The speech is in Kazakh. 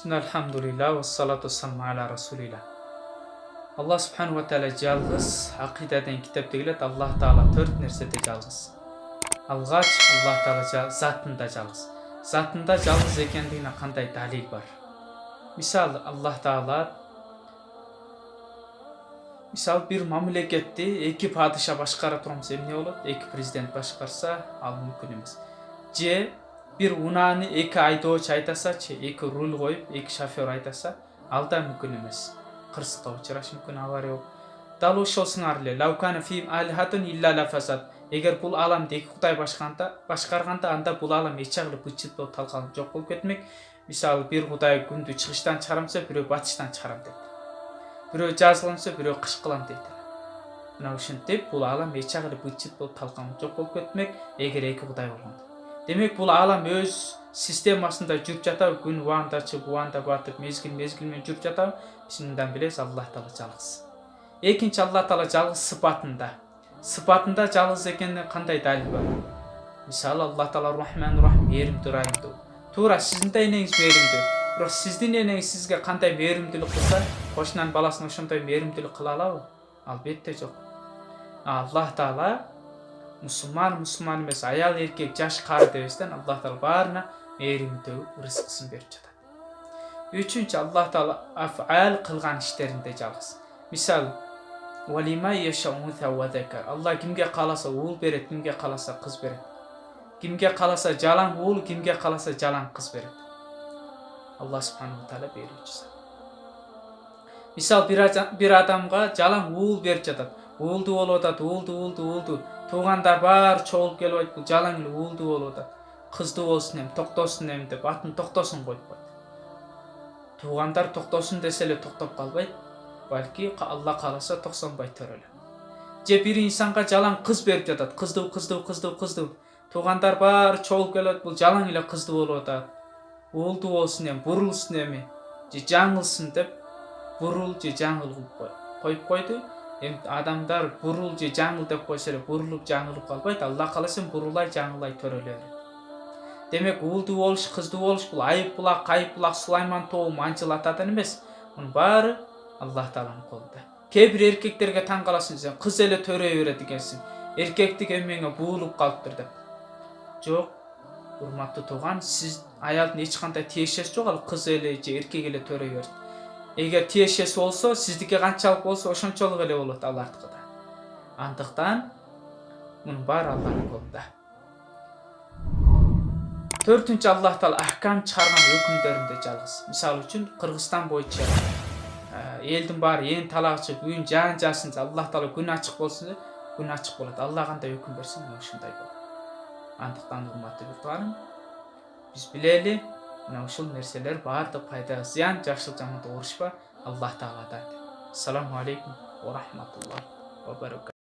Bismillahirrahmanirrahim. Vessalatu vesselamu ala Rasulillah. Allah subhanahu wa ta'ala жалғыз. Ақидадан кітапта келеді, Аллах тағала төрт нәрседе жалғыз. Алғаш Аллах тағала затында жалғыз. Затында жалғыз екендігіне қандай дәлел бар? Мысалы, Аллах тағала bir мамлекетте екі падиша башқара тұрамыз, не болады? Екі президент башқарса, ал мүмкін емес. Bir unani екі айдоочу айтаса, екі руль қойып, екі шофер айтаса, алда мүмкін емес. Қырсыққа ұшыраш мүмкін, авария болып. Дал ошол сыңар эле. Лау кана фихим алихатун илля ла фасад. Эгер бул аламды эки кудай башкарганда, анда бул алам эч жагы бычыт болуп талкалып жок болуп кетмек. Мисалы, bir кудай күндү чыгыштан чыгарамса, бирөө батыштан чыгарам дейт. Бирөө жаз кыламса, бирөө кыш кылам дейт. Мына ушинтип бул алам эч жагы бычыт болуп талкалып жок болуп кетмек, эгер эки кудай болгондо. Демек бұл алам өз системасында жүріп жатабы, күн уанда чыгып, уанда батып, мезгил-мезгилмен жүріп жатабы, шынында билесиз, Аллах Таала жалғыз. Экинчи, Аллах Таала жалғыз сыпатында. Сыпатында жалғыз екеніне қандай дәлел бар? Мисалы, Аллах Таала Рахман-Рахим, мейірімді, райымды. Тура сіздің да энеңиз мейірімді. Бирок сіздің энеңиз сізге қандай мейірімділік қылса, қошынан баласын ошондой мейірімділік кыла алабы? Албетте жок. Аллах Таала Müslüman емес, аял еркек, жаш кары дебестен Аллах Таала баарына мейримдүү рызкысын берип жатат. Үчүнчү, Аллах Таала афал кылган иштеринде жалгыз. Мисалы, валима яшаунса ва закар. Аллах кимге кааласа уул берет, кимге кааласа кыз берет. Кимге кааласа жалаң уул, кимге кааласа жалаң кыз берет. Аллах субханаху таала берүүчү. Мисалы, bir адамга жалаң уул берип жатат. Уулду болуп атат, уулду. Туғандар бар чоғылып келіп айтып, бұл жалаң эле уулду болуп атат. Кызды болсун эми, токтосун эми деп, атын токтосун коюп койду. Туғандар токтосун десе эле токтоп калбайт, балки Алла кааласа токсонбай төрөлөт. Же бир инсанга жалаң кыз берип жатат, кызды. Туғандар бар чоғылып келип, бұл жалаң эле кызды болуп атат. Уулду болсун эми, бурулсун эми, же жаңылсын деп, бурул же жаңыл коюп койду. Адамдар бурул же жаңыл деп койсо эле бурулуп жаңылып калбайт, Алла кааласа бурулай жаңылай төрөлөр. Демек, уулду болуш, кызды болуш бул Айып булак, Сулайман тоого манчыл атадан эмес. Мунун баары Аллах Тааланын колунда. Кээ бир эркектерге таң каласың, сен кыз эле төрөй берет экенсиң. Эркектик эмеңе буулуп калыптыр деп. Жок, урматтуу тууган, сиз аялдын эч кандай тиешеси жок, ал кыз эле же эркек эле төрөй берет. Эгер тиешеси болсо, сиздики канчалык болсо, ошончолук эле болот алардыкы да. Андыктан мунун баары Алланын колунда. Төртүнчү, Аллах Таала ахкам чыгарган өкүмдөрүндө жалгыз. Мисалы үчүн, Кыргызстан боюнча элдин баары ээн талагы чыгып, үйүн жаан жасын, Аллах Таала күн ачык болсун, күн ачык болот. Алла кандай өкүм берсин, ошондой болот. Андыктан урматтуу журттарым, биз билели, мына ушул нерселер баардык пайда, зыян, жакшылык жамандык урушпа Аллах Тааладан. Ассаламу алейкум ва рахматуллахи ва баракатух.